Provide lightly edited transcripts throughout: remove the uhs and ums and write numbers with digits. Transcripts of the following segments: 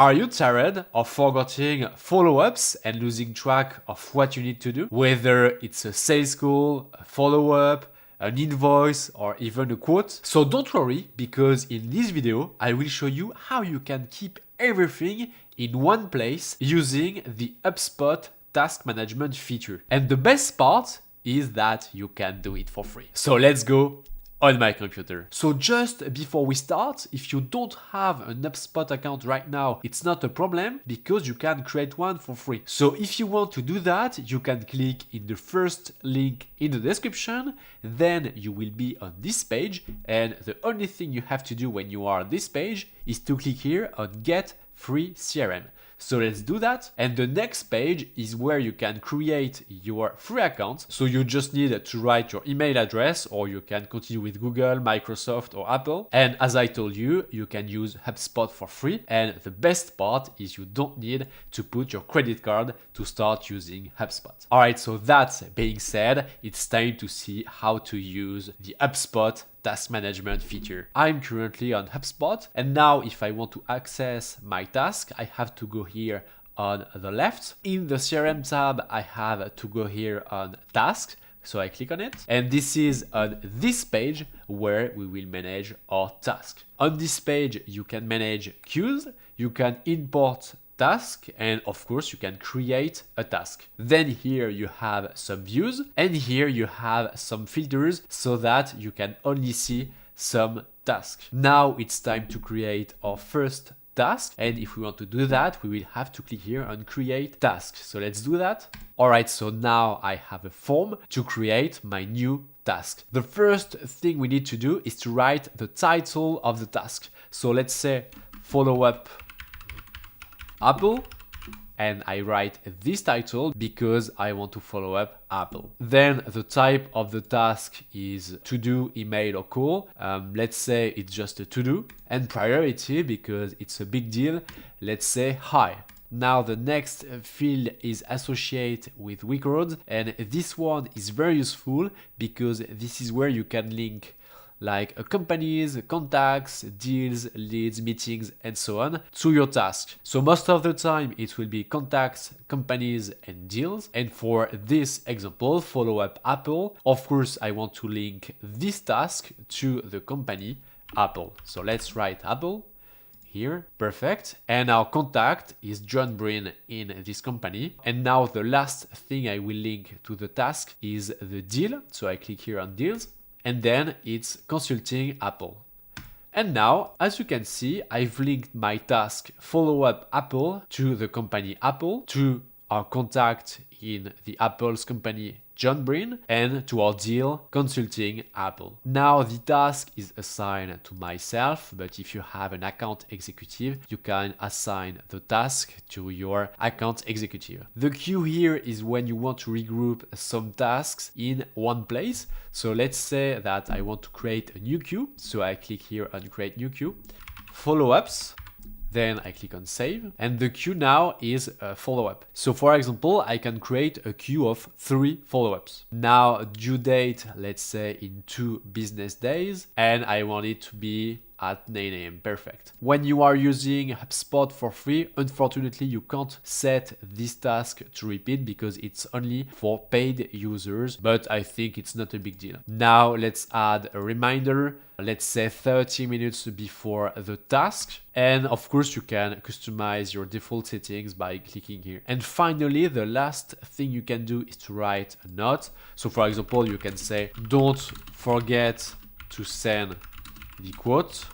Are you tired of forgetting follow-ups and losing track of what you need to do? Whether it's a sales call, a follow-up, an invoice, or even a quote. So don't worry, because in this video, I will show you how you can keep everything in one place using the HubSpot task management feature. And the best part is that you can do it for free. So let's go on my computer. So just before we start, if you don't have an HubSpot account right now, it's not a problem because you can create one for free. So if you want to do that, you can click in the first link in the description, then you will be on this page, and the only thing you have to do when you are on this page is to click here on Get Free CRM. So let's do that. And the next page is where you can create your free account. So you just need to write your email address, or you can continue with Google, Microsoft, or Apple. And as I told you, you can use HubSpot for free. And the best part is you don't need to put your credit card to start using HubSpot. All right, so that being said, it's time to see how to use the HubSpot task management feature. I'm currently on HubSpot, and now if I want to access my task, I have to go here on the left. In the CRM tab, I have to go here on tasks. So I click on it, and this is on this page where we will manage our task. On this page, you can manage queues, you can import task, and of course you can create a task. Then here you have some views, and here you have some filters so that you can only see some tasks. Now it's time to create our first task, and if we want to do that, we will have to click here on create task. So let's do that. All right, so now I have a form to create my new task. The first thing we need to do is to write the title of the task. So let's say follow up Apple, and I write this title because I want to follow up Apple. Then the type of the task is to do, email, or call. Let's say it's just a to do. And priority, because it's a big deal, let's say high. Now the next field is associate with records, and this one is very useful because this is where you can link like companies, contacts, deals, leads, meetings, and so on to your task. So most of the time it will be contacts, companies, and deals. And for this example, follow up Apple, of course I want to link this task to the company Apple. So let's write Apple here, perfect. And our contact is John Breen in this company. And now the last thing I will link to the task is the deal. So I click here on deals, and then it's consulting Apple. And now, as you can see, I've linked my task follow up Apple to the company Apple, to our contact in the Apple's company John Breen, and to our deal consulting Apple. Now the task is assigned to myself, but if you have an account executive, you can assign the task to your account executive. The queue here is when you want to regroup some tasks in one place. So let's say that I want to create a new queue. So I click here on create new queue, follow-ups. Then I click on save, and the queue now is a follow-up. So for example, I can create a queue of 3 follow-ups. Now due date, let's say in 2 business days, and I want it to be at 9 a.m. Perfect. When you are using HubSpot for free, unfortunately, you can't set this task to repeat because it's only for paid users, but I think it's not a big deal. Now let's add a reminder. Let's say 30 minutes before the task. And of course, you can customize your default settings by clicking here. And finally, the last thing you can do is to write a note. So for example, you can say, don't forget to send the quote.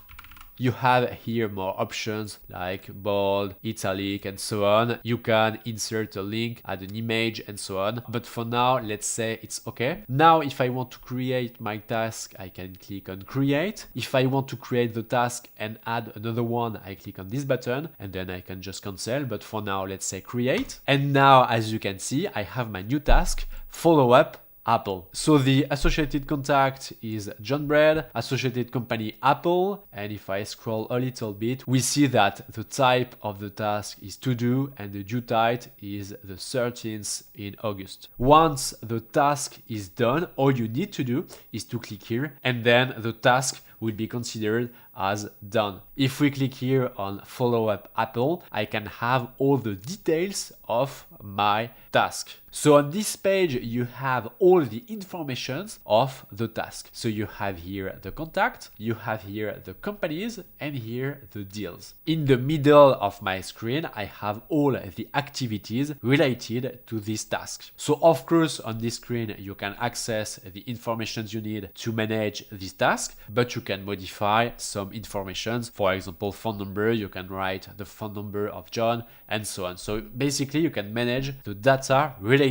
You have here more options like bold, italic, and so on. You can insert a link, add an image, and so on. But for now, let's say it's okay. Now, if I want to create my task, I can click on create. If I want to create the task and add another one, I click on this button, and then I can just cancel. But for now, let's say create. And now, as you can see, I have my new task, follow up Apple. So the associated contact is John Breen, associated company Apple, and if I scroll a little bit, we see that the type of the task is to do and the due date is the 13th in August. Once the task is done, all you need to do is to click here, and then the task will be considered as done. If we click here on follow up Apple, I can have all the details of my task. So on this page, you have all the informations of the task. So you have here the contact, you have here the companies, and here the deals. In the middle of my screen, I have all the activities related to this task. So of course, on this screen, you can access the information you need to manage this task, but you can modify some information. For example, phone number, you can write the phone number of John, and so on. So basically, you can manage the data related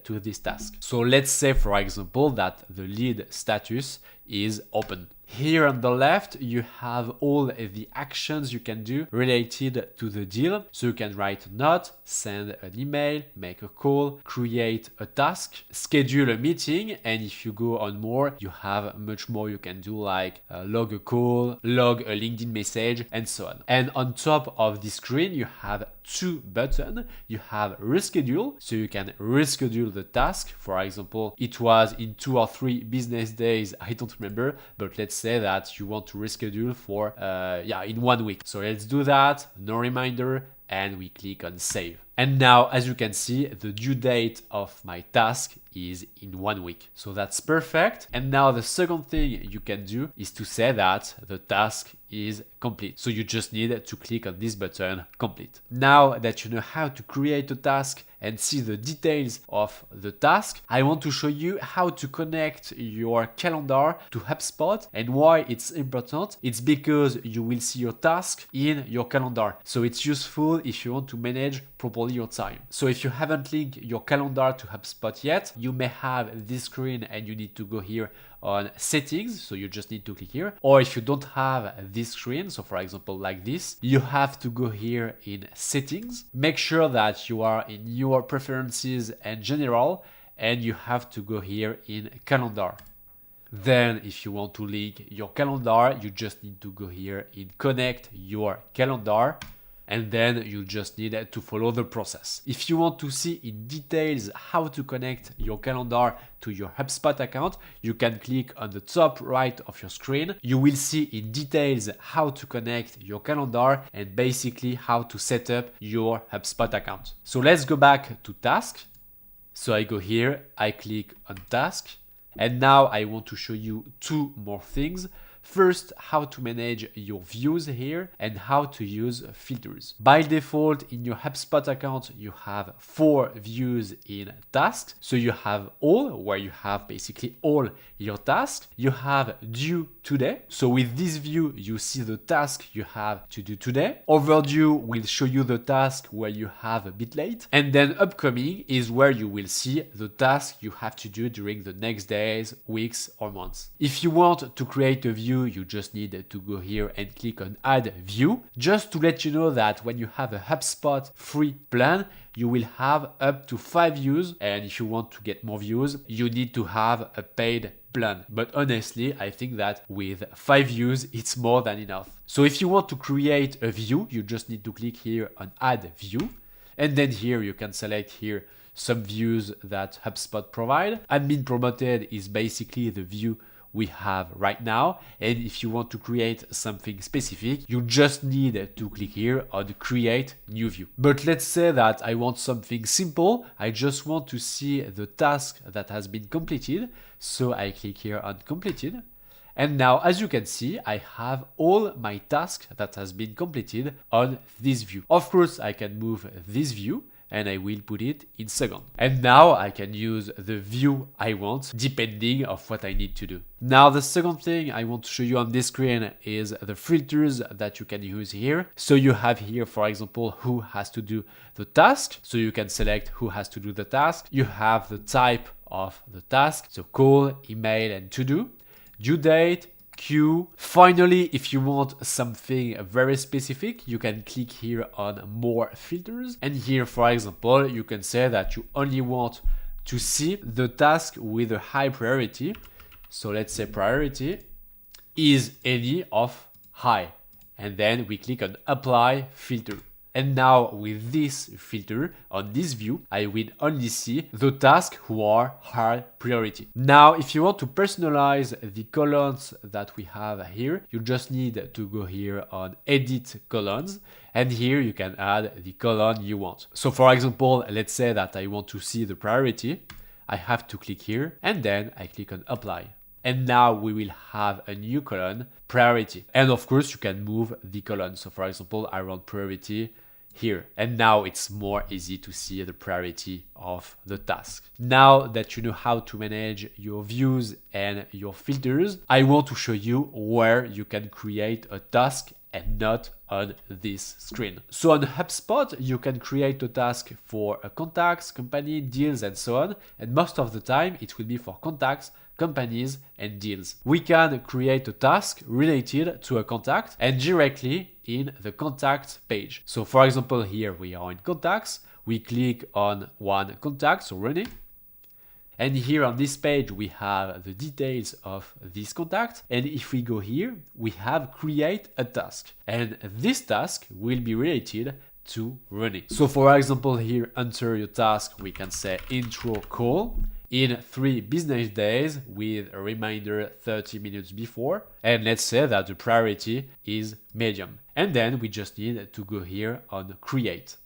to this task. So let's say, for example, that the lead status is open. Here on the left, you have all the actions you can do related to the deal. So you can write a note, send an email, make a call, create a task, schedule a meeting. And if you go on more, you have much more you can do, like log a call, log a LinkedIn message, and so on. And on top of the screen, you have two buttons. You have reschedule, so you can reschedule the task. For example, it was in 2 or 3 business days, I don't remember, but let's say that you want to reschedule for in 1 week. So let's do that, no reminder, and we click on save. And now, as you can see, the due date of my task is in 1 week. So that's perfect. And now the second thing you can do is to say that the task is complete. So you just need to click on this button, complete. Now that you know how to create a task and see the details of the task, I want to show you how to connect your calendar to HubSpot. And why it's important, it's because you will see your task in your calendar. So it's useful if you want to manage properly your time. So if you haven't linked your calendar to HubSpot yet, you may have this screen and you need to go here on settings. So you just need to click here. Or if you don't have this screen, so for example, like this, you have to go here in settings. Make sure that you are in your preferences and general, and you have to go here in calendar. Then if you want to link your calendar, you just need to go here in connect your calendar. And then you just need to follow the process. If you want to see in details how to connect your calendar to your HubSpot account, you can click on the top right of your screen. You will see in details how to connect your calendar and basically how to set up your HubSpot account. So let's go back to task. So I go here, I click on task, and now I want to show you 2 more things. First, how to manage your views here and how to use filters. By default, in your HubSpot account, you have 4 views in tasks. So you have all, where you have basically all your tasks. You have due today. So with this view, you see the task you have to do today. Overdue will show you the task where you have a bit late. And then upcoming is where you will see the task you have to do during the next days, weeks, or months. If you want to create a view, you just need to go here and click on add view. Just to let you know that when you have a HubSpot free plan, you will have up to 5 views. And if you want to get more views, you need to have a paid plan. But honestly, I think that with 5 views, it's more than enough. So if you want to create a view, you just need to click here on add view. And then here you can select here some views that HubSpot provide. Admin promoted is basically the view we have right now. And if you want to create something specific, you just need to click here on create new view. But let's say that I want something simple. I just want to see the task that has been completed. So I click here on completed. And now, as you can see, I have all my tasks that has been completed on this view. Of course, I can move this view and I will put it in second. And now I can use the view I want depending on what I need to do. Now the second thing I want to show you on this screen is the filters that you can use here. So you have here, for example, who has to do the task. So you can select who has to do the task. You have the type of the task, so call, email, and to do, due date, queue. Finally, if you want something very specific, you can click here on more filters. And here, for example, you can say that you only want to see the task with a high priority. So let's say priority is any of high. And then we click on apply filter. And now with this filter on this view, I will only see the tasks who are high priority. Now, if you want to personalize the columns that we have here, you just need to go here on edit columns. And here you can add the column you want. So for example, let's say that I want to see the priority. I have to click here and then I click on apply. And now we will have a new column, priority. And of course, you can move the column. So for example, I want priority here. And now it's more easy to see the priority of the task. Now that you know how to manage your views and your filters, I want to show you where you can create a task and not on this screen. So on HubSpot, you can create a task for a contacts, company, deals, and so on. And most of the time, it will be for contacts, companies, and deals. We can create a task related to a contact and directly in the contact page. So for example, here we are in contacts. We click on one contact, so running. And here on this page, we have the details of this contact. And if we go here, we have create a task. And this task will be related to running. So for example, here under your task, we can say intro call in 3 business days with a reminder 30 minutes before. And let's say that the priority is medium. And then we just need to go here on create.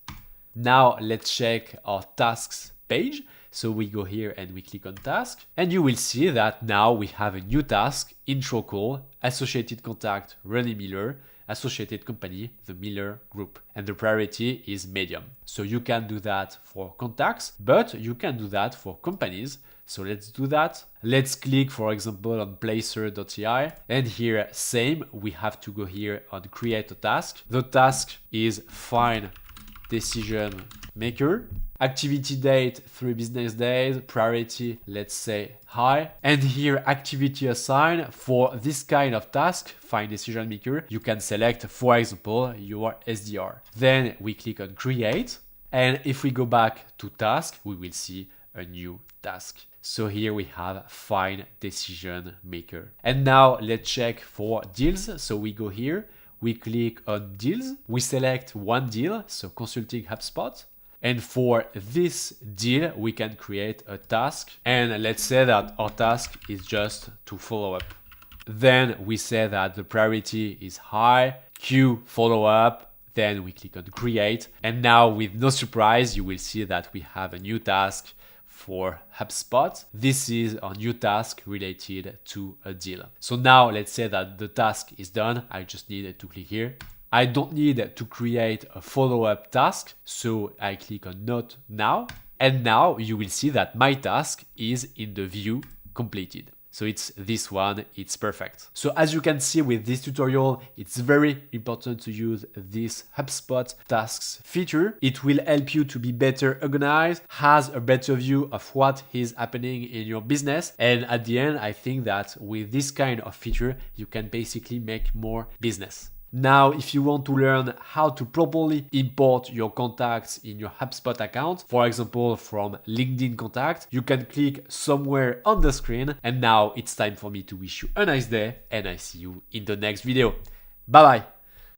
Now let's check our tasks page. So we go here and we click on task and you will see that now we have a new task, intro call, associated contact, René Miller, associated company, the Miller Group. And the priority is medium. So you can do that for contacts, but you can do that for companies. So let's do that. Let's click, for example, on placer.ai. And here, same, we have to go here on create a task. The task is find decision maker. Activity date, 3 business days, priority, let's say high. And here, activity assigned for this kind of task, find decision maker, you can select, for example, your SDR. Then we click on create. And if we go back to task, we will see a new task. So here we have find decision maker. And now let's check for deals. So we go here, we click on deals, we select one deal, so consulting HubSpot. And for this deal, we can create a task. And let's say that our task is just to follow up. Then we say that the priority is high, queue follow up. Then we click on create. And now with no surprise, you will see that we have a new task for HubSpot. This is a new task related to a deal. So now let's say that the task is done. I just need to click here. I don't need to create a follow-up task, so I click on Not Now. And now you will see that my task is in the view completed. So it's this one, it's perfect. So as you can see with this tutorial, it's very important to use this HubSpot tasks feature. It will help you to be better organized, has a better view of what is happening in your business. And at the end, I think that with this kind of feature, you can basically make more business. Now, if you want to learn how to properly import your contacts in your HubSpot account, for example, from LinkedIn contact, you can click somewhere on the screen. And now it's time for me to wish you a nice day and I see you in the next video. Bye bye.